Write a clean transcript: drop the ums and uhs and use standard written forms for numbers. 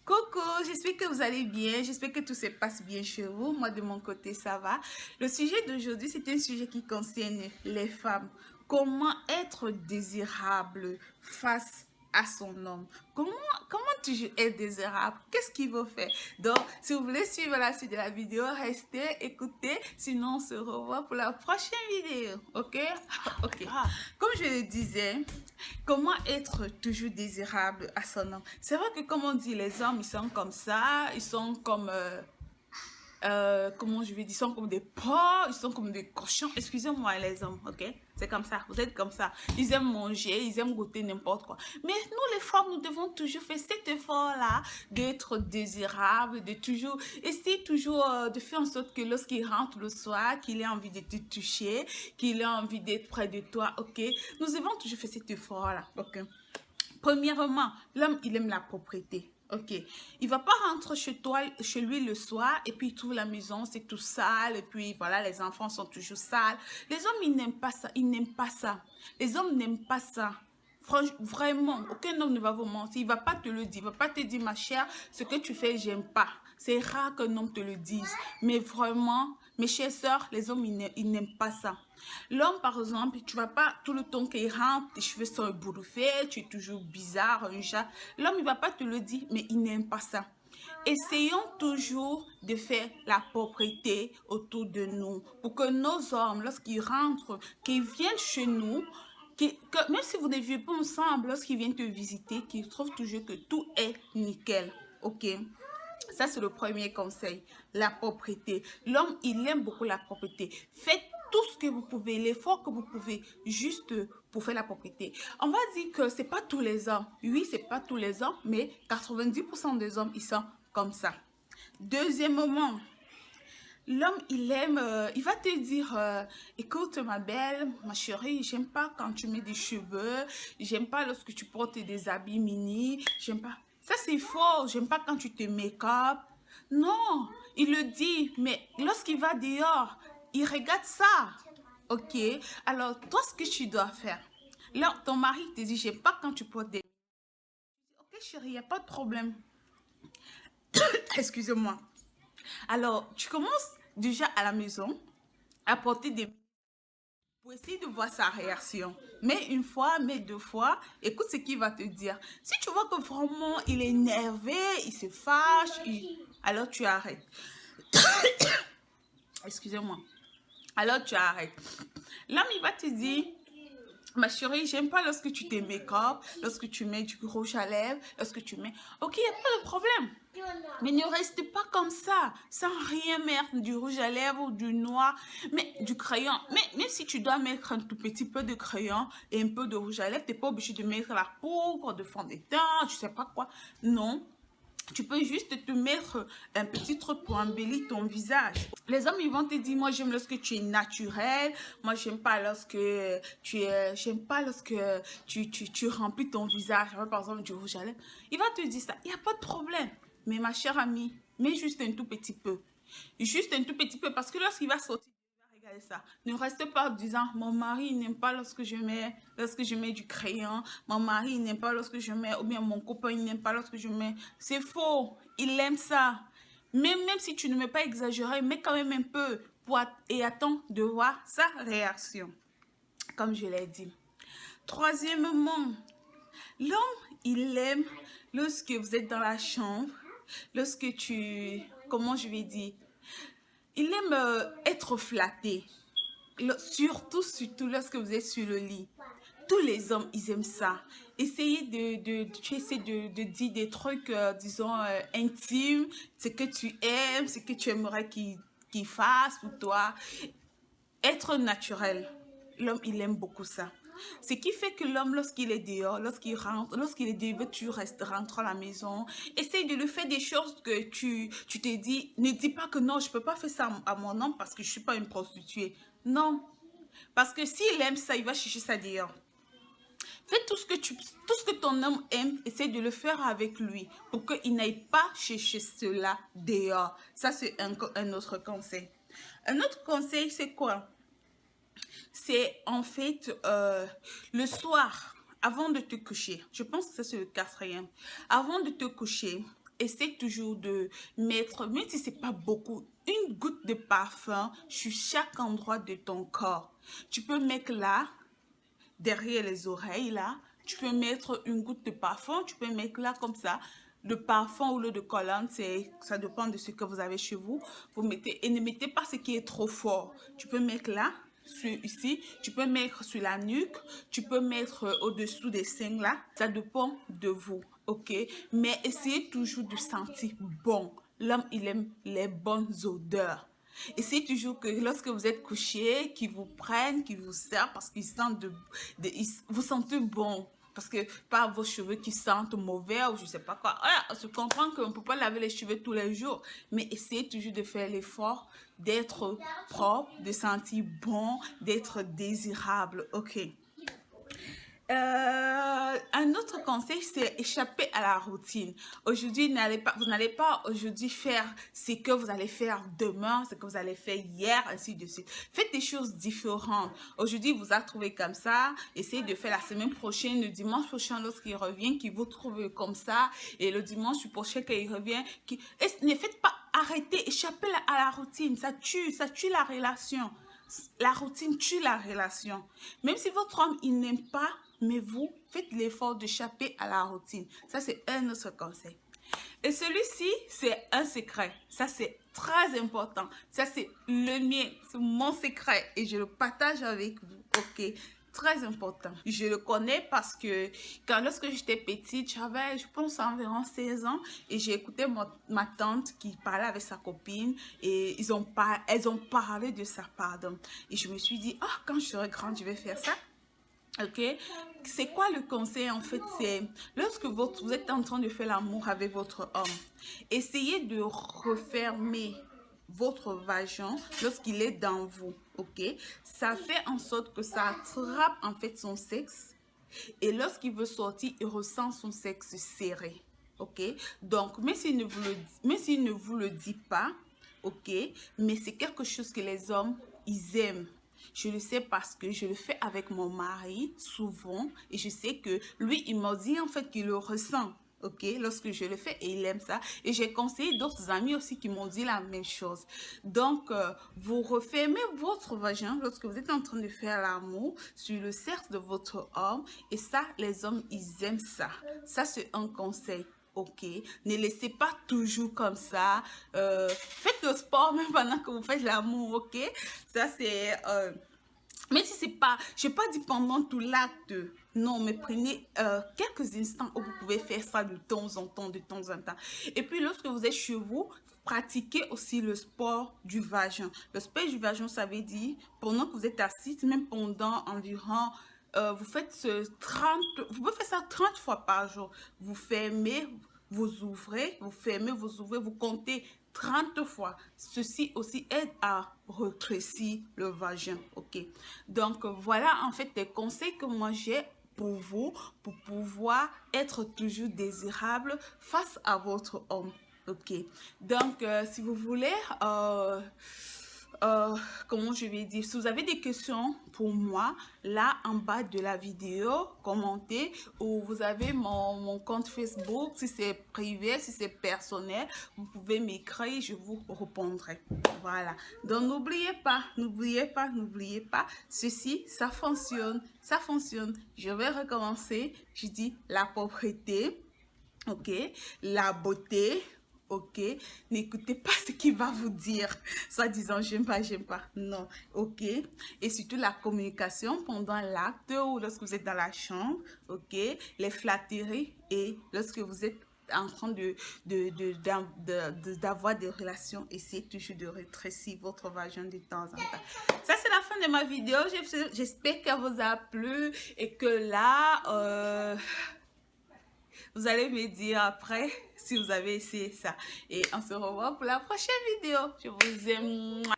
Coucou, j'espère que vous allez bien, j'espère que tout se passe bien chez vous. Moi, de mon côté, ça va. Le sujet d'aujourd'hui, c'est un sujet qui concerne les femmes. Comment être désirable face à son homme? Comment toujours être désirable? Qu'est-ce qu'il faut faire? Donc, si vous voulez suivre la suite de la vidéo, restez, écoutez. Sinon, on se revoit pour la prochaine vidéo. Ok? Ok. Comme je le disais, comment être toujours désirable à son homme? C'est vrai que comme on dit, les hommes, ils sont comme ça, ils sont comme, comment je vais dire, ils sont comme des porcs, ils sont comme des cochons. Excusez-moi les hommes, ok? C'est comme ça, vous êtes comme ça. Ils aiment manger, ils aiment goûter n'importe quoi. Mais nous les femmes, nous devons toujours faire cet effort-là d'être désirable, de toujours, essayer toujours de faire en sorte que lorsqu'il rentre le soir, qu'il ait envie de te toucher, qu'il ait envie d'être près de toi, ok? Nous devons toujours faire cet effort-là, ok? Premièrement, l'homme, il aime la propriété. Ok, il va pas rentrer chez lui le soir et puis il trouve la maison, c'est tout sale et puis voilà, les enfants sont toujours sales. Les hommes, ils n'aiment pas ça, ils n'aiment pas ça. Les hommes n'aiment pas ça. Vraiment, aucun homme ne va vous mentir, il va pas te le dire, il va pas te dire ma chère, ce que tu fais, j'aime pas. C'est rare qu'un homme te le dise, mais vraiment, mes chères sœurs, les hommes, ils n'aiment pas ça. L'homme, par exemple, tu vas pas tout le temps qu'il rentre, tes cheveux sont bouffés, tu es toujours bizarre, un chat. L'homme, il va pas te le dire, mais il n'aime pas ça. Essayons toujours de faire la propreté autour de nous pour que nos hommes, lorsqu'ils rentrent, qu'ils viennent chez nous, que même si vous ne vivez pas ensemble, lorsqu'ils viennent te visiter, qu'ils trouvent toujours que tout est nickel. Ok? Ça, c'est le premier conseil, la propreté. L'homme, il aime beaucoup la propreté. Faites tout ce que vous pouvez, l'effort que vous pouvez, juste pour faire la propreté. On va dire que c'est pas tous les hommes. Oui, c'est pas tous les hommes, mais 90% des hommes, ils sont comme ça. Deuxièmement, l'homme, il aime, il va te dire, écoute ma belle, ma chérie, j'aime pas quand tu mets des cheveux, j'aime pas lorsque tu portes des habits mini, j'aime pas. Ça c'est faux, j'aime pas quand tu te make-up. Non, il le dit, mais lorsqu'il va dehors, il regarde ça. Ok, alors toi ce que tu dois faire, là ton mari te dit, j'aime pas quand tu portes des... Ok chérie, il n'y a pas de problème. Excusez-moi. Alors, tu commences déjà à la maison à porter des... pour essayer de voir sa réaction. Mais une fois, mais deux fois, écoute ce qu'il va te dire. Si tu vois que vraiment il est énervé, il se fâche, alors tu arrêtes. Excusez-moi. Alors tu arrêtes. L'homme, il va te dire, ma chérie, j'aime pas lorsque tu te make-up, lorsque tu mets du rouge à lèvres, lorsque tu mets... Ok, il n'y a pas de problème. Mais ne reste pas comme ça, sans rien mettre, du rouge à lèvres ou du noir, mais du crayon. Mais même si tu dois mettre un tout petit peu de crayon et un peu de rouge à lèvres, tu n'es pas obligé de mettre la poudre de fond de teint, je sais pas quoi. Non. Tu peux juste te mettre un petit truc pour embellir ton visage. Les hommes, ils vont te dire, moi, j'aime lorsque tu es naturel. Moi, j'aime pas lorsque j'aime pas lorsque tu remplis ton visage avec, par exemple, du rouge à lèvres. Il va te dire ça. Il n'y a pas de problème. Mais ma chère amie, mets juste un tout petit peu. Juste un tout petit peu parce que lorsqu'il va sortir, regardez ça. Ne reste pas en disant, mon mari n'aime pas lorsque je mets du crayon. Mon mari n'aime pas lorsque je mets, ou bien mon copain n'aime pas lorsque je mets. C'est faux. Il aime ça. Même si tu ne mets pas exagéré, mets quand même un peu et attends de voir sa réaction. Comme je l'ai dit. Troisièmement, l'homme, il aime lorsque vous êtes dans la chambre, lorsque comment je vais dire, il aime être flatté. Surtout lorsque vous êtes sur le lit. Tous les hommes, ils aiment ça. Essayez tu essaies de dire des trucs, disons, intimes, ce que tu aimes, ce que tu aimerais qu'il fasse pour toi. Être naturel. L'homme, il aime beaucoup ça. Ce qui fait que l'homme, lorsqu'il est dehors, lorsqu'il rentre, lorsqu'il est dehors, tu restes, rentres à la maison. Essaye de lui faire des choses que tu te dis. Ne dis pas que non, je ne peux pas faire ça à mon homme parce que je ne suis pas une prostituée. Non. Parce que s'il aime ça, il va chercher ça dehors. Fais tout ce que ton homme aime, essaye de le faire avec lui pour qu'il n'aille pas chercher cela dehors. Ça, c'est un autre conseil. Un autre conseil, c'est quoi? C'est en fait le soir, avant de te coucher. Je pense que ça c'est le quatrième. Avant de te coucher, essaie toujours de mettre, même si c'est pas beaucoup, une goutte de parfum sur chaque endroit de ton corps. Tu peux mettre là, derrière les oreilles, là. Tu peux mettre une goutte de parfum, tu peux mettre là comme ça. Le parfum ou l'eau de cologne, ça dépend de ce que vous avez chez vous. Vous mettez, et ne mettez pas ce qui est trop fort. Tu peux mettre là, ici, tu peux mettre sur la nuque, tu peux mettre au-dessous des seins là. Ça dépend de vous, ok? Mais essayez toujours de sentir bon. L'homme, il aime les bonnes odeurs. Essayez toujours que lorsque vous êtes couché, qu'ils vous prennent, qu'ils vous servent parce qu'ils sentent vous sentez bon. Parce que pas vos cheveux qui sentent mauvais ou je sais pas quoi. Voilà, on se comprend qu'on ne peut pas laver les cheveux tous les jours. Mais essayez toujours de faire l'effort d'être propre, de sentir bon, d'être désirable. Ok. Un autre conseil, c'est échapper à la routine. Aujourd'hui, vous n'allez pas aujourd'hui faire ce que vous allez faire demain, ce que vous allez faire hier, ainsi de suite. Faites des choses différentes. Aujourd'hui, vous a trouvé comme ça. Essayez de faire la semaine prochaine, le dimanche prochain, lorsqu'il revient, qu'il vous trouve comme ça. Et le dimanche prochain, quand il revient, ne faites pas arrêter, échapper à la routine. Ça tue la relation. La routine tue la relation. Même si votre homme, il n'aime pas, mais vous faites l'effort d'échapper à la routine. Ça, c'est un autre conseil. Et celui-ci, c'est un secret. Ça, c'est très important. Ça, c'est le mien. C'est mon secret. Et je le partage avec vous. Ok? Très important. Je le connais parce que lorsque j'étais petite, j'avais, je pense, environ 16 ans et j'ai écouté ma tante qui parlait avec sa copine et elles ont parlé de ça, pardon. Et je me suis dit, ah, quand je serai grande, je vais faire ça. Ok, c'est quoi le conseil en fait? C'est lorsque vous êtes en train de faire l'amour avec votre homme, essayez de refermer votre vagin lorsqu'il est dans vous. Ok, ça fait en sorte que ça attrape en fait son sexe et lorsqu'il veut sortir, il ressent son sexe serré. Ok, donc même s'il ne vous le dit pas, ok, mais c'est quelque chose que les hommes ils aiment. Je le sais parce que je le fais avec mon mari souvent et je sais que lui, il m'a dit en fait qu'il le ressent, ok, lorsque je le fais et il aime ça. Et j'ai conseillé d'autres amis aussi qui m'ont dit la même chose. Donc, vous refermez votre vagin lorsque vous êtes en train de faire l'amour sur le sexe de votre homme et ça, les hommes, ils aiment ça. Ça, c'est un conseil. Ok, ne laissez pas toujours comme ça. Faites le sport même pendant que vous faites l'amour, ok. Ça c'est mais si c'est pas, je n'ai pas dit pendant tout l'acte, non, mais prenez quelques instants où vous pouvez faire ça de temps en temps, Et puis lorsque vous êtes chez vous, pratiquez aussi le sport du vagin. Le sport du vagin, ça veut dire pendant que vous êtes assis, même pendant environ vous faites vous pouvez faire ça 30 fois par jour. Vous fermez, vous ouvrez, vous fermez, vous ouvrez, vous comptez 30 fois. Ceci aussi aide à rétrécir le vagin, ok? Donc, voilà en fait des conseils que moi j'ai pour vous, pour pouvoir être toujours désirable face à votre homme, ok? Donc, si vous voulez... comment je vais dire, si vous avez des questions pour moi, là en bas de la vidéo, commentez, ou vous avez mon compte Facebook, si c'est privé, si c'est personnel, vous pouvez m'écrire, je vous répondrai. Voilà, donc n'oubliez pas, ceci, ça fonctionne, je vais recommencer, je dis la propreté, ok, la beauté. Ok, n'écoutez pas ce qu'il va vous dire, soit disant j'aime pas, non, ok, et surtout la communication pendant l'acte ou lorsque vous êtes dans la chambre, ok, les flatteries et lorsque vous êtes en train d'avoir des relations, essayez toujours de rétrécir votre vagin de temps en temps. Ça, c'est la fin de ma vidéo, j'espère qu'elle vous a plu et que là, vous allez me dire après si vous avez essayé ça. Et on se revoit pour la prochaine vidéo. Je vous aime.